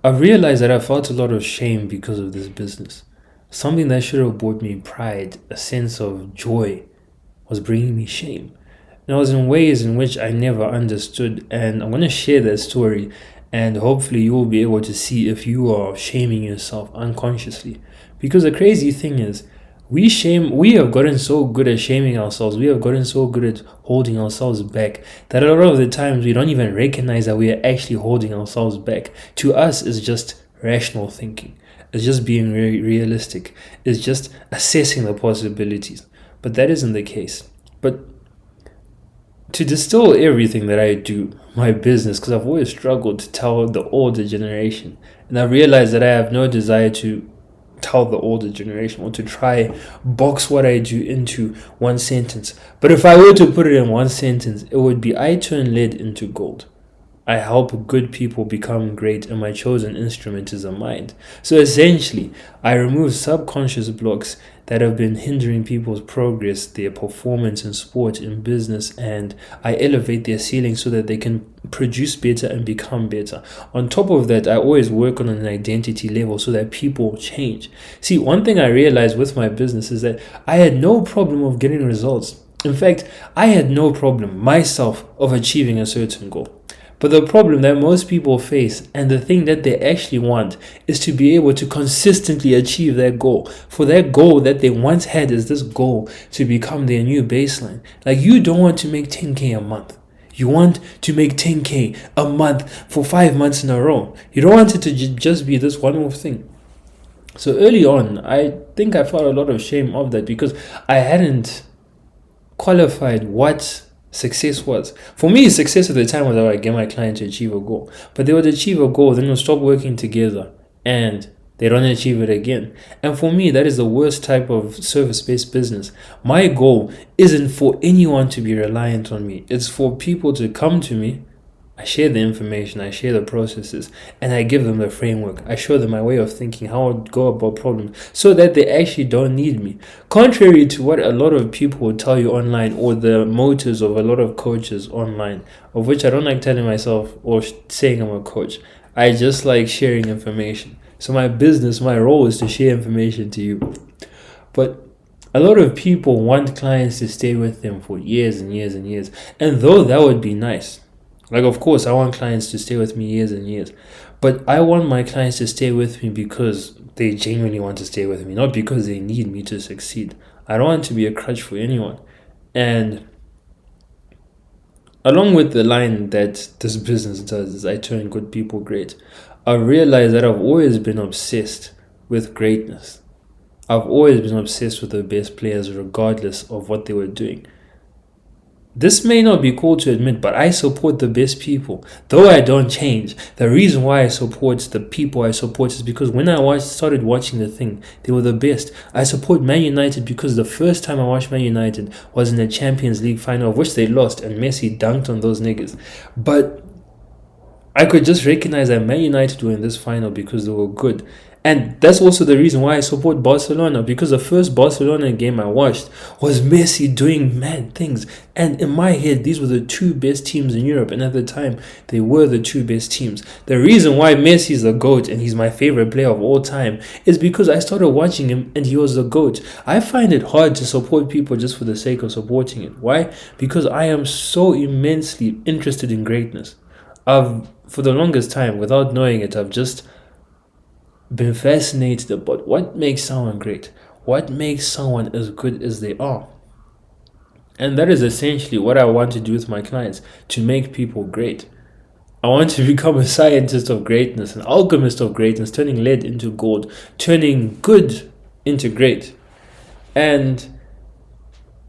I realized that I felt a lot of shame because of this business. Something that should have brought me pride, a sense of joy, was bringing me shame. And it was in ways in which I never understood. And I'm going to share that story, and hopefully, you will be able to see if you are shaming yourself unconsciously. Because the crazy thing is, we have gotten so good at shaming ourselves, we have gotten so good at holding ourselves back that a lot of the times we don't even recognize that we are actually holding ourselves back. To us, it's just rational thinking, it's just being very realistic, it's just assessing the possibilities. But that isn't the case. But to distill everything that I do, my business, because I've always struggled to tell the older generation, and I realized that I have no desire to tell the older generation or to try box what I do into one sentence. But if I were to put it in one sentence, it would be: I turn lead into gold. I help good people become great, and my chosen instrument is a mind. So essentially, I remove subconscious blocks that have been hindering people's progress, their performance in sport, in business, and I elevate their ceiling so that they can produce better and become better. On top of that, I always work on an identity level so that people change. See, one thing I realized with my business is that I had no problem of getting results. In fact, I had no problem myself of achieving a certain goal. But the problem that most people face, and the thing that they actually want, is to be able to consistently achieve their goal. For that goal that they once had is this goal to become their new baseline. Like, you don't want to make 10K a month. You want to make 10K a month for 5 months in a row. You don't want it to just be this one more thing. So early on, I think I felt a lot of shame of that because I hadn't qualified what success was. For me, success at the time was that I get my client to achieve a goal. But they would achieve a goal, then we'll stop working together and they don't achieve it again. And for me, that is the worst type of service-based business. My goal isn't for anyone to be reliant on me. It's for people to come to me. I share the information, I share the processes, and I give them the framework. I show them my way of thinking, how I would go about problems, so that they actually don't need me. Contrary to what a lot of people will tell you online, or the motives of a lot of coaches online, of which I don't like telling myself or saying I'm a coach. I just like sharing information. So my business, my role is to share information to you. But a lot of people want clients to stay with them for years and years and years. And though that would be nice, like, of course, I want clients to stay with me years and years. But I want my clients to stay with me because they genuinely want to stay with me, not because they need me to succeed. I don't want to be a crutch for anyone. And along with the line that this business does is I turn good people great, I've realized that I've always been obsessed with greatness. I've always been obsessed with the best players regardless of what they were doing. This may not be cool to admit, but I support the best people. Though I don't change, the reason why I support the people I support is because when I started watching the thing, they were the best. I support Man United because the first time I watched Man United was in the Champions League final, of which they lost, and Messi dunked on those niggas. But I could just recognize that Man United were in this final because they were good. And that's also the reason why I support Barcelona, because the first Barcelona game I watched was Messi doing mad things. And in my head, these were the two best teams in Europe. And at the time, they were the two best teams. The reason why Messi is the GOAT and he's my favorite player of all time is because I started watching him and he was the GOAT. I find it hard to support people just for the sake of supporting it. Why? Because I am so immensely interested in greatness. For the longest time, without knowing it, I've just been fascinated about what makes someone great, what makes someone as good as they are. And that is essentially what I want to do with my clients, to make people great. I want to become a scientist of greatness, an alchemist of greatness, turning lead into gold, turning good into great. And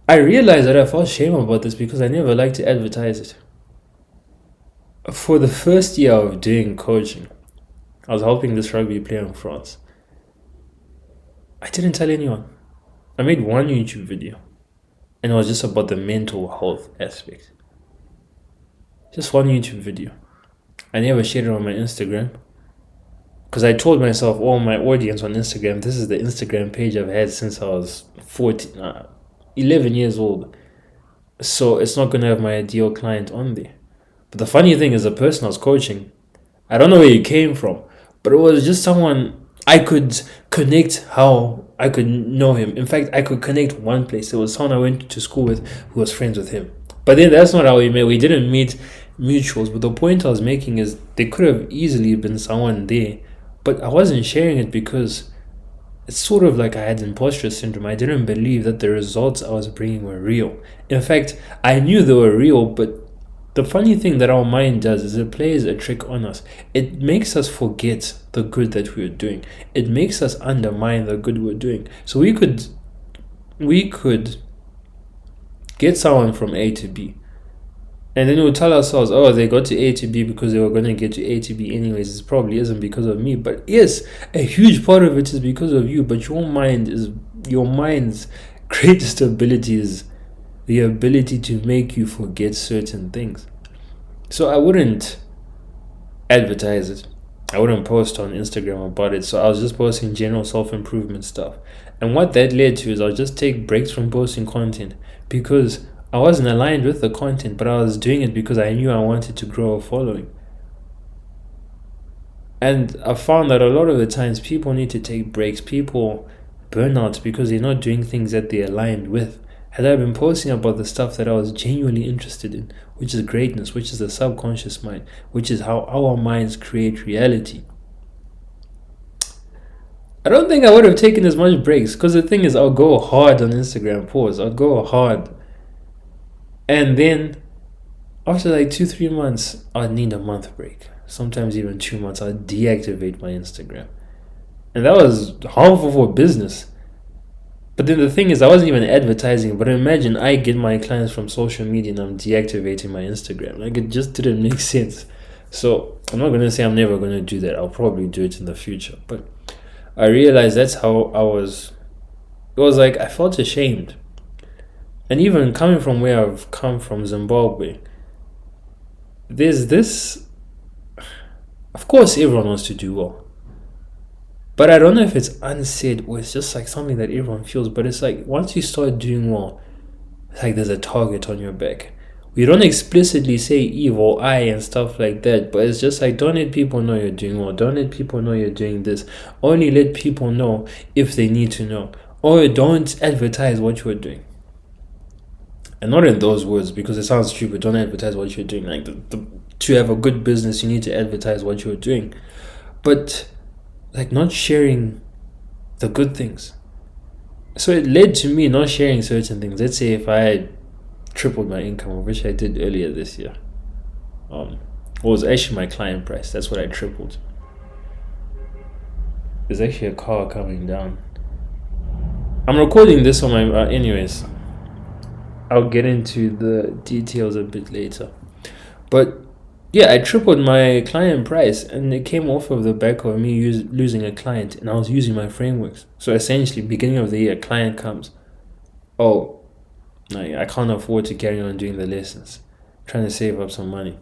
I realized that I felt shame about this because I never liked to advertise it. For the first year of doing coaching, I was helping this rugby player in France. I didn't tell anyone. I made one YouTube video, and it was just about the mental health aspect. Just one YouTube video. I never shared it on my Instagram, because I told myself, oh, my audience on Instagram, this is the Instagram page I've had since I was 11 years old. So it's not going to have my ideal client on there. But the funny thing is, the person I was coaching, I don't know where he came from, but it was just someone I could connect how I could know him. In fact, I could connect one place. There was someone I went to school with who was friends with him. But then that's not how we met. We didn't meet mutuals. But the point I was making is there could have easily been someone there, but I wasn't sharing it because it's sort of like I had imposter syndrome. I didn't believe that the results I was bringing were real. In fact, I knew they were real, but the funny thing that our mind does is it plays a trick on us. It makes us forget the good that we're doing. It makes us undermine the good we're doing. So we could get someone from A to B. And then we'll tell ourselves, oh, they got to A to B because they were going to get to A to B anyways. It probably isn't because of me. But yes, a huge part of it is because of you. But your mind's greatest ability is the ability to make you forget certain things. So I wouldn't advertise it. I wouldn't post on Instagram about it. So I was just posting general self-improvement stuff. And what that led to is I'll just take breaks from posting content because I wasn't aligned with the content, but I was doing it because I knew I wanted to grow a following. And I found that a lot of the times people need to take breaks. People burn out because they're not doing things that they're aligned with. Had I been posting about the stuff that I was genuinely interested in, which is greatness, which is the subconscious mind, which is how our minds create reality, I don't think I would have taken as much breaks, because the thing is, I'll go hard on Instagram pause. I'll go hard. And then after like 2-3 months, I'd need a month break. Sometimes even 2 months, I'd deactivate my Instagram. And that was harmful for business. But then the thing is, I wasn't even advertising. But imagine I get my clients from social media and I'm deactivating my Instagram. Like, it just didn't make sense. So I'm not going to say I'm never going to do that. I'll probably do it in the future. But I realized that's how I was. It was like I felt ashamed. And even coming from where I've come from, Zimbabwe, there's this. Of course, everyone wants to do well. But I don't know if it's unsaid or it's just like something that everyone feels. But it's like once you start doing well, it's like there's a target on your back. We don't explicitly say evil eye and stuff like that, but it's just like, don't let people know you're doing well. Don't let people know you're doing this. Only let people know if they need to know. Or don't advertise what you're doing. And not in those words, because it sounds stupid. Don't advertise what you're doing. Like, to have a good business, you need to advertise what you're doing. But like, not sharing the good things. So it led to me not sharing certain things. Let's say if I had tripled my income, which I did earlier this year. It was actually my client price. That's what I tripled. There's actually a car coming down. I'm recording this on my... anyways, I'll get into the details a bit later. But yeah, I tripled my client price, and it came off of the back of me losing a client, and I was using my frameworks. So essentially, beginning of the year, a client comes. Oh, I can't afford to carry on doing the lessons. I'm trying to save up some money.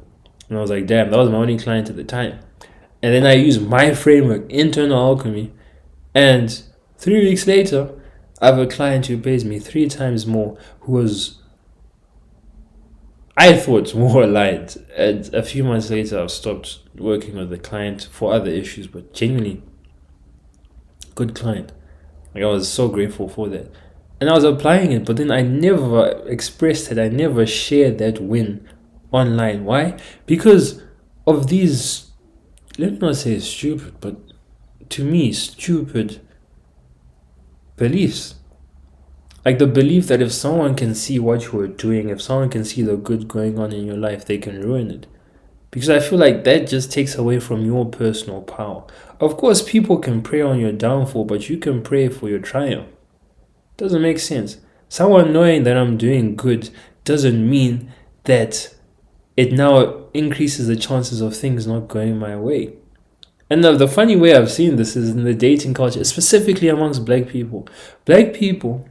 And I was like, damn, that was my only client at the time. And then I used my framework, internal alchemy, and 3 weeks later, I have a client who pays me 3 times more, who was, I thought, more aligned. And a few months later, I've stopped working with the client for other issues, but genuinely good client. Like, I was so grateful for that. And I was applying it, but then I never expressed it. I never shared that win online. Why? Because of these, let me not say stupid, but to me, stupid beliefs. Like the belief that if someone can see what you are doing, if someone can see the good going on in your life, they can ruin it. Because I feel like that just takes away from your personal power. Of course, people can pray on your downfall, but you can pray for your triumph. Doesn't make sense. Someone knowing that I'm doing good doesn't mean that it now increases the chances of things not going my way. And the funny way I've seen this is in the dating culture, specifically amongst black people. Black people,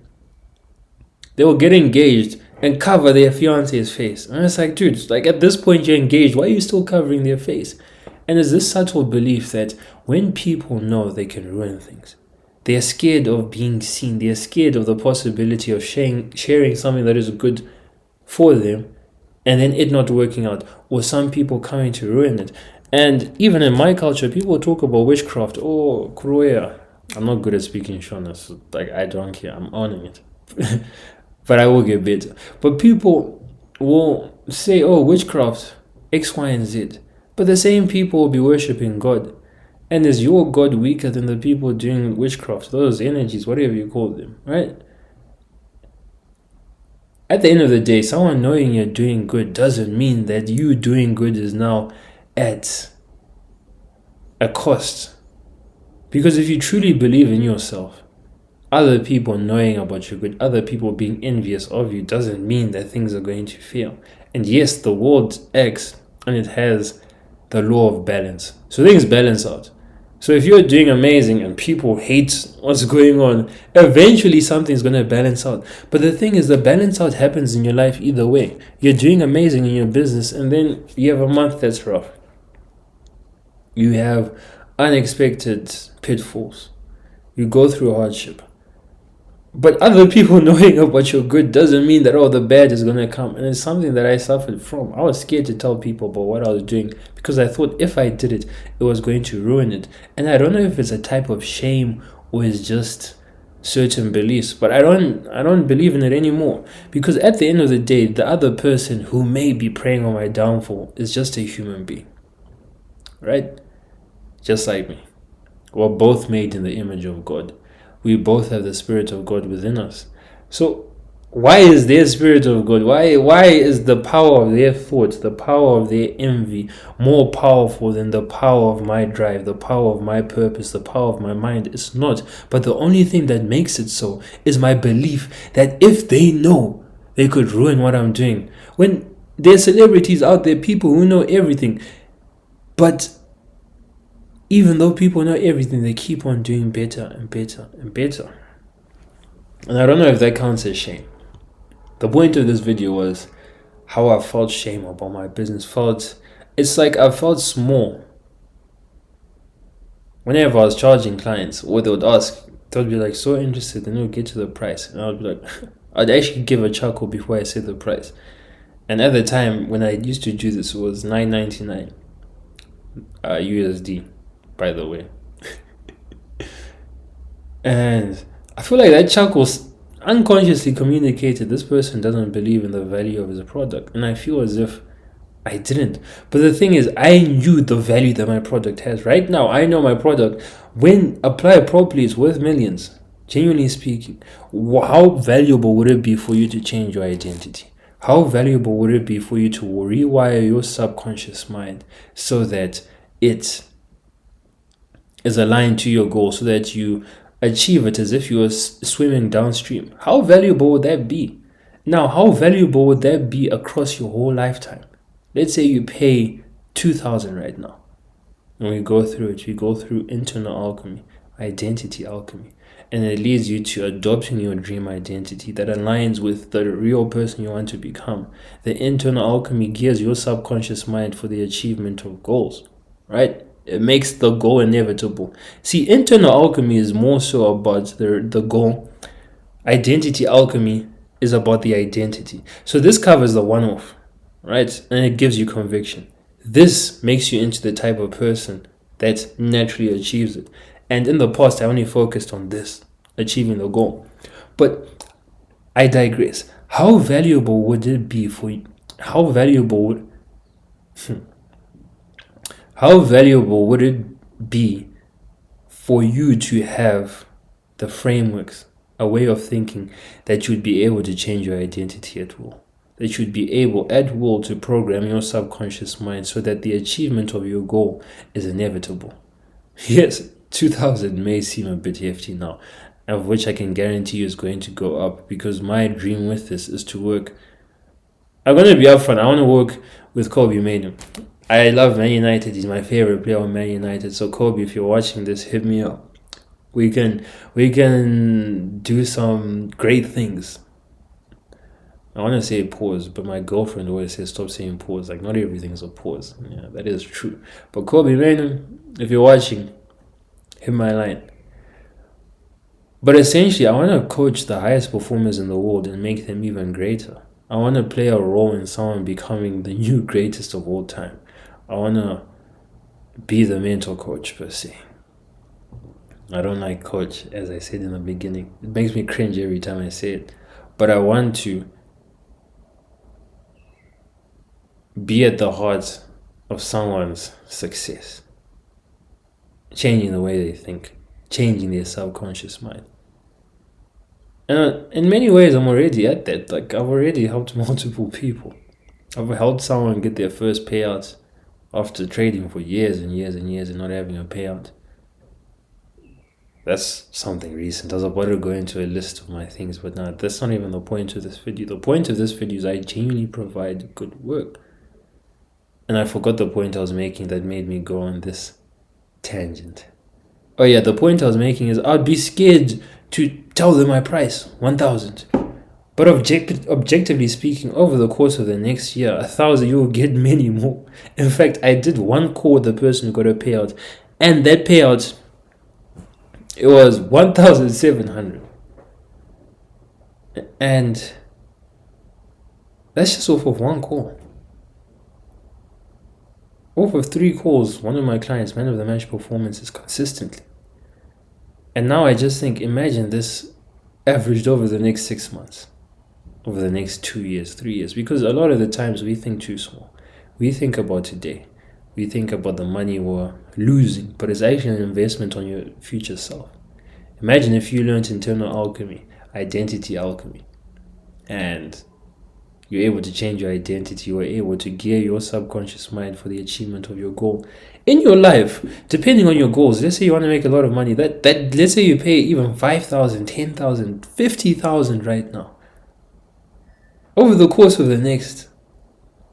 they will get engaged and cover their fiance's face. And it's like, dude, like at this point you're engaged, why are you still covering their face? And there's this subtle belief that when people know, they can ruin things. They're scared of being seen. They're scared of the possibility of sharing something that is good for them and then it not working out, or some people coming to ruin it. And even in my culture, people talk about witchcraft. Oh, Kuroya. I'm not good at speaking Shona, so like I don't care. I'm owning it. But I will get better. But people will say, oh, witchcraft, X, Y, and Z. But the same people will be worshipping God. And is your God weaker than the people doing witchcraft? Those energies, whatever you call them, right? At the end of the day, someone knowing you're doing good doesn't mean that you doing good is now at a cost. Because if you truly believe in yourself, other people knowing about your good, other people being envious of you doesn't mean that things are going to fail. And yes, the world acts and it has the law of balance. So things balance out. So if you're doing amazing and people hate what's going on, eventually something's going to balance out. But the thing is, the balance out happens in your life either way. You're doing amazing in your business and then you have a month that's rough. You have unexpected pitfalls. You go through hardship. But other people knowing about your good doesn't mean that, oh, the bad is going to come. And it's something that I suffered from. I was scared to tell people about what I was doing because I thought if I did it, it was going to ruin it. And I don't know if it's a type of shame or it's just certain beliefs, but I don't believe in it anymore. Because at the end of the day, the other person who may be preying on my downfall is just a human being. Right? Just like me. We're both made in the image of God. We both have the Spirit of God within us. So why is their Spirit of God, why is the power of their thoughts, the power of their envy more powerful than the power of my drive, the power of my purpose, the power of my mind? It's not. But the only thing that makes it so is my belief that if they know, they could ruin what I'm doing. When there's celebrities out there, people who know everything, but even though people know everything, they keep on doing better and better and better. And I don't know if that counts as shame. The point of this video was how I felt shame about my business. It's like I felt small. Whenever I was charging clients, what they would ask, they would be like so interested, and they would get to the price. And I would be like, I'd actually give a chuckle before I said the price. And at the time, when I used to do this, it was $9.99 USD. By the way. And I feel like that chuckle unconsciously communicated this person doesn't believe in the value of his product. And I feel as if I didn't. But the thing is, I knew the value that my product has. Right now, I know my product, when applied properly, is worth millions. Genuinely speaking, how valuable would it be for you to change your identity? How valuable would it be for you to rewire your subconscious mind so that it is aligned to your goal, so that you achieve it as if you were swimming downstream? How valuable would that be? Now, how valuable would that be across your whole lifetime? Let's say you pay $2,000 right now. And we go through it. We go through internal alchemy, identity alchemy. And it leads you to adopting your dream identity that aligns with the real person you want to become. The internal alchemy gears your subconscious mind for the achievement of goals, right? It makes the goal inevitable. See, internal alchemy is more so about the goal. Identity alchemy is about the identity. So this covers the one-off, right? And it gives you conviction. This makes you into the type of person that naturally achieves it. And in the past, I only focused on this, achieving the goal. But I digress. How valuable would it be for you? How valuable would it be for you to have the frameworks, a way of thinking that you'd be able to change your identity at will? That you'd be able at will to program your subconscious mind so that the achievement of your goal is inevitable. Yes, 2000 may seem a bit hefty now, of which I can guarantee you is going to go up, because my dream with this is to work. I'm going to be upfront. I want to work with Kobe Mainoo. I love Man United. He's my favorite player on Man United. So Kobe, if you're watching this, hit me up. We can do some great things. I want to say pause, but my girlfriend always says stop saying pause. Like, not everything is a pause. Yeah, that is true. But Kobe Mainoo, if you're watching, hit my line. But essentially, I want to coach the highest performers in the world and make them even greater. I want to play a role in someone becoming the new greatest of all time. I want to be the mental coach per se. I don't like coach, as I said in the beginning. It makes me cringe every time I say it. But I want to be at the heart of someone's success, changing the way they think, changing their subconscious mind. And in many ways, I'm already at that. Like, I've already helped multiple people. I've helped someone get their first payouts after trading for years and years and years and not having a payout. That's something recent. I was about to go into a list of my things, but no, that's not even the point of this video. The point of this video is I genuinely provide good work. And I forgot the point I was making that made me go on this tangent. Oh yeah, the point I was making is I'd be scared to tell them my price, 1,000. But objectively speaking, over the course of the next year, 1,000, you will get many more. In fact, I did one call with the person who got a payout, and that payout, it was 1,700. And that's just off of one call. Off of 3 calls, one of my clients, man of the match performances consistently. And now I just think, imagine this averaged over the next 6 months, over the next 2 years, 3 years. Because a lot of the times we think too small. We think about today. We think about the money we're losing, but it's actually an investment on your future self. Imagine if you learned internal alchemy, identity alchemy, and you're able to change your identity, you're able to gear your subconscious mind for the achievement of your goal in your life, depending on your goals. Let's say you want to make a lot of money. That let's say you pay even 5,000, 10,000, 50,000 right now. Over the course of the next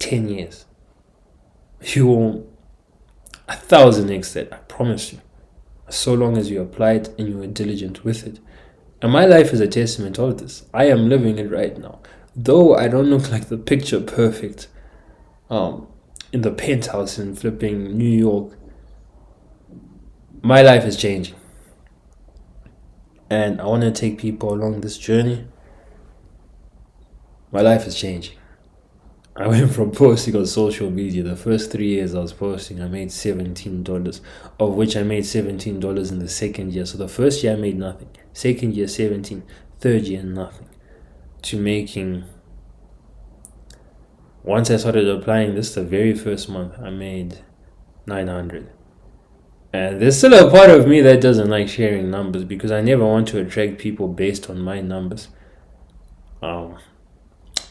10 years, you will 1,000x that, I promise you, so long as you apply it and you are diligent with it. And my life is a testament of this. I am living it right now. Though I don't look like the picture perfect in the penthouse in flipping New York, my life is changing. And I want to take people along this journey. My life is changing. I went from posting on social media. The first 3 years I was posting, I made $17, of which I made $17 in the second year. So the first year I made nothing. Second year, 17. Third year, nothing. To making, once I started applying this, the very first month I made 900. And there's still a part of me that doesn't like sharing numbers because I never want to attract people based on my numbers.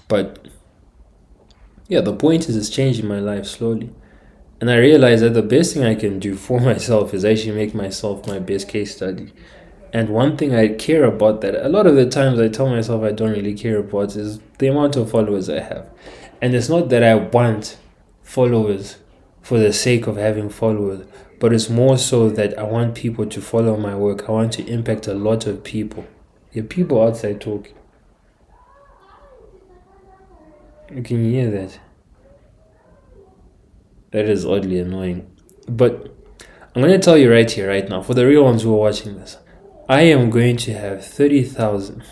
But yeah, the point is it's changing my life slowly. And I realized that the best thing I can do for myself is actually make myself my best case study. And one thing I care about that a lot of the times I tell myself I don't really care about is the amount of followers I have. And it's not that I want followers for the sake of having followers, but it's more so that I want people to follow my work. I want to impact a lot of people. There are people outside talking. You can hear that. That is oddly annoying. But I'm going to tell you right here, right now, for the real ones who are watching this, I am going to have 30,000.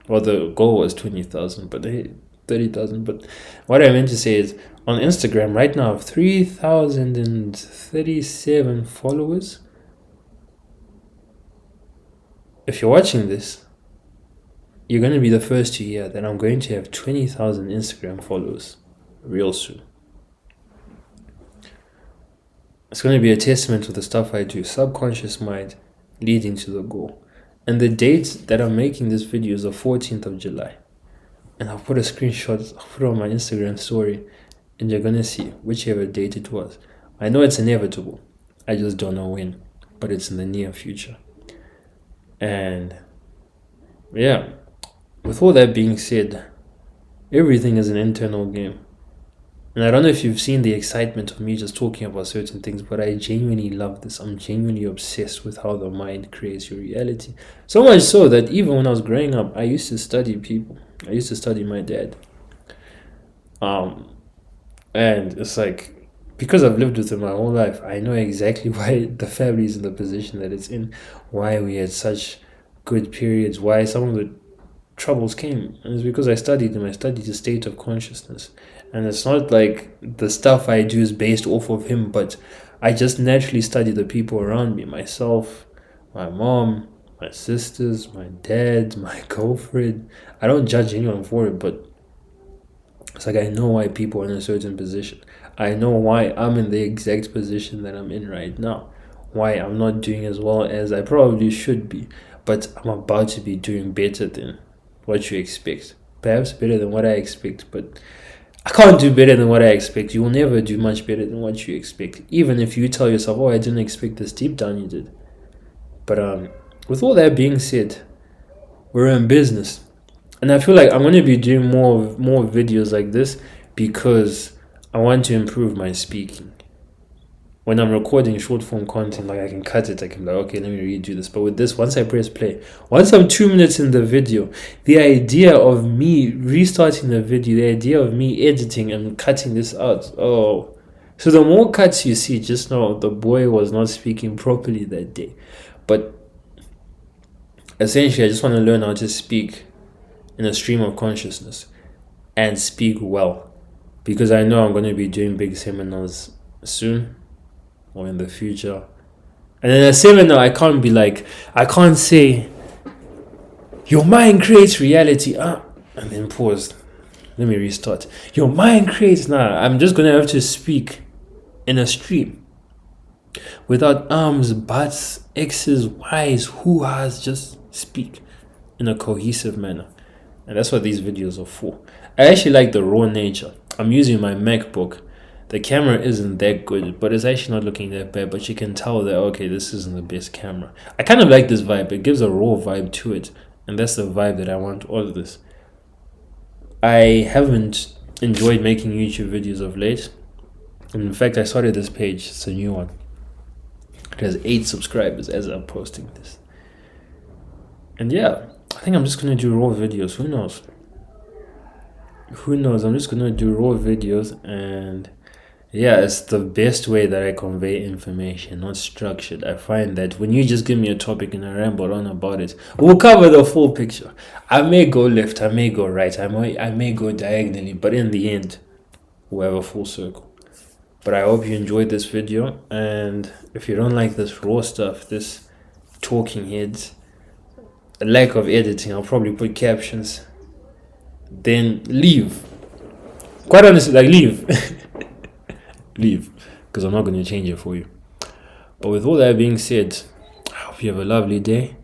Well, the goal was 20,000, but 30,000. But what I meant to say is, on Instagram right now, I have 3,037 followers. If you're watching this, you're going to be the first to hear that I'm going to have 20,000 Instagram followers real soon. It's going to be a testament to the stuff I do, subconscious mind leading to the goal. And the date that I'm making this video is the 14th of July. And I'll put a screenshot, I'll put it on my Instagram story, and you're going to see whichever date it was. I know it's inevitable. I just don't know when, but it's in the near future. And yeah, with all that being said, everything is an internal game. And I don't know if you've seen the excitement of me just talking about certain things, but I genuinely love this. I'm genuinely obsessed with how the mind creates your reality. So much so that even when I was growing up, I used to study people. I used to study my dad. And it's like, because I've lived with him my whole life, I know exactly why the family is in the position that it's in, why we had such good periods, why some of the troubles came. And it's because I studied him. I studied the state of consciousness. And it's not like the stuff I do is based off of him, but I just naturally study the people around me, myself, my mom, my sisters, my dad, my girlfriend. I don't judge anyone for it, but it's like I know why people are in a certain position. I know why I'm in the exact position that I'm in right now. Why I'm not doing as well as I probably should be, but I'm about to be doing better than what you expect. Perhaps better than what I expect, but I can't do better than what I expect. You will never do much better than what you expect. Even if you tell yourself, "Oh, I didn't expect this," deep down you did. But with all that being said, we're in business, and I feel like I'm gonna be doing more videos like this because I want to improve my speaking. When I'm recording short form content, like I can cut it, I can be like, okay, let me redo this. But with this, once I press play, once I'm 2 minutes in the video, the idea of me restarting the video, the idea of me editing and cutting this out, oh. So the more cuts you see, just know the boy was not speaking properly that day. But essentially, I just want to learn how to speak in a stream of consciousness and speak well, because I know I'm going to be doing big seminars soon or in the future. And in a seminar, I can't say, your mind creates reality, and then pause. Let me restart. Your mind creates, I'm just going to have to speak in a stream without buts, X's, Y's, hoo-has, just speak in a cohesive manner. And that's what these videos are for. I actually like the raw nature. I'm using my MacBook. The camera isn't that good, but it's actually not looking that bad. But you can tell that, okay, this isn't the best camera. I kind of like this vibe. It gives a raw vibe to it. And that's the vibe that I want all of this. I haven't enjoyed making YouTube videos of late. And in fact, I started this page. It's a new one. It has 8 subscribers as I'm posting this. And yeah, I think I'm just going to do raw videos. Who knows? I'm just going to do raw videos, and yeah, it's the best way that I convey information, not structured. I find that when you just give me a topic and I ramble on about it, we'll cover the full picture. I may go left, I may go right, I may go diagonally, but in the end, we'll have a full circle. But I hope you enjoyed this video, and if you don't like this raw stuff, this talking heads, a lack of editing, I'll probably put captions, then leave. Quite honestly, like leave. Leave, because I'm not going to change it for you. But with all that being said, I hope you have a lovely day,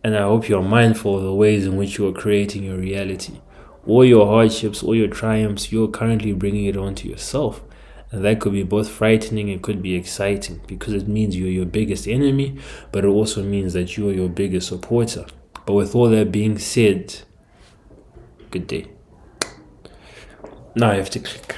and I hope you're mindful of the ways in which you are creating your reality. All your hardships, all your triumphs, you're currently bringing it onto yourself. And that could be both frightening and could be exciting, because it means you're your biggest enemy, but it also means that you are your biggest supporter. But with all that being said, good day. Now I have to click.